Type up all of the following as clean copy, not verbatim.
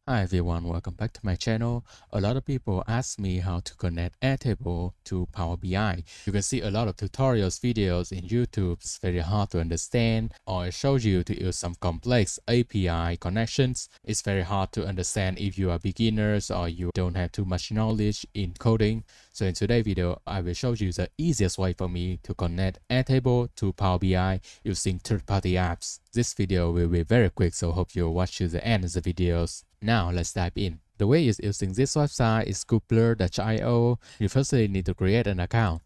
Hi everyone, welcome back to my channel. A lot of people ask me how to connect Airtable to Power BI. You can see a lot of tutorials videos in YouTube. It's very hard to understand, or it shows you to use some complex API connections. It's very hard to understand if you are beginners or you don't have too much knowledge in coding. So in today's video, I will show you the easiest way for me to connect Airtable to Power BI using third-party apps. This video will be very quick, so hope you watch to the end of the videos. Now let's dive in. The way is using this website is coupler.io. You firstly need to create an account.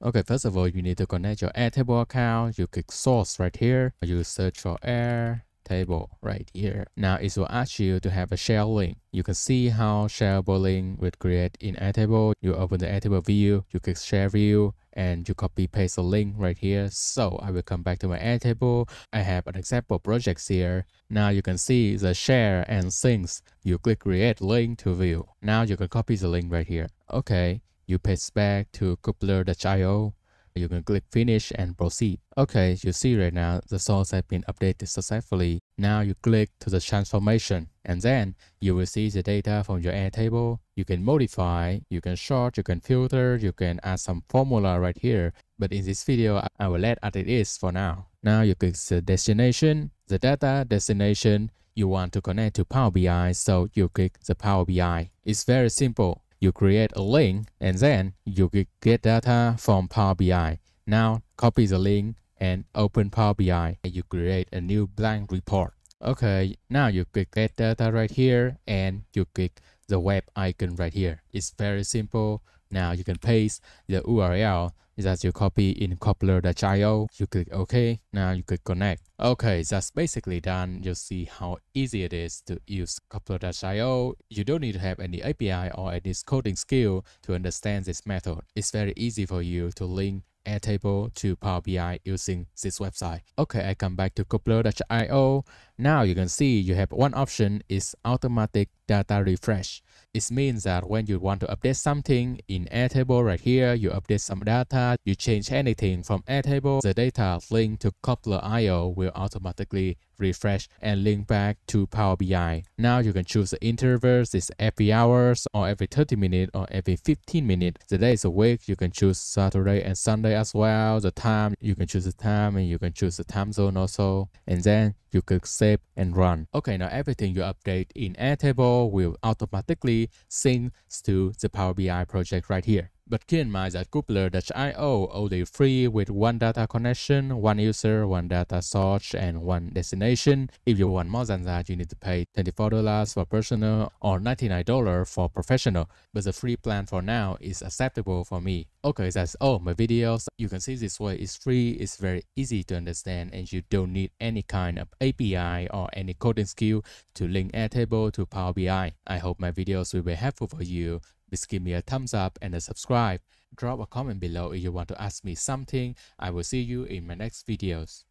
Okay, first of all, you need to connect your Airtable account. You click source right here. You search for Airtable right here. Now it will ask you to have a share link. You can see how shareable link will create in Airtable. You open the Airtable view, you click share view, and you copy paste the link right here. So I will come back to my Airtable. I have an example project here. Now you can see the share and syncs. You click create link to view. Now you can copy the link right here. Okay, you paste back to coupler.io. You can click finish and proceed. Okay, you see right now the source has been updated successfully. Now you click to the transformation and then you will see the data from your Airtable. You can modify, you can sort, you can filter, you can add some formula right here. But in this video, I will let as it is for now. Now you click the destination, the data destination. You want to connect to Power BI, so you click the Power BI. It's very simple. You create a link and then you get data from Power BI. Now copy the link and open Power BI. You create a new blank report. Okay, now you click get data right here and you click the web icon right here. It's very simple. Now you can paste the URL that you copy in coupler.io. You click OK. Now you click connect. Okay, that's basically done. You see how easy it is to use coupler.io. You don't need to have any API or any coding skill to understand this method. It's very easy for you to link Airtable to Power BI using this website. Okay, I come back to coupler.io. Now you can see you have one option is automatic data refresh. It means that when you want to update something in Airtable right here, you update some data, you change anything from Airtable, the data linked to coupler.io will automatically refresh and link back to Power BI. Now you can choose the intervals, it's every hours or every 30 minutes or every 15 minutes. The days a week, you can choose Saturday and Sunday as well. The time, you can choose the time and you can choose the time zone also. And then you click save and run. Okay, now everything you update in Airtable will automatically sync to the Power BI project right here. But keep in mind that coupler.io only free with one data connection, one user, one data source, and one destination. If you want more than that, you need to pay $24 for personal or $99 for professional. But the free plan for now is acceptable for me. Okay, that's all my videos. You can see this way is free, it's very easy to understand, and you don't need any kind of API or any coding skill to link Airtable to Power BI. I hope my videos will be helpful for you. Please give me a thumbs up and a subscribe. Drop a comment below if you want to ask me something. I will see you in my next videos.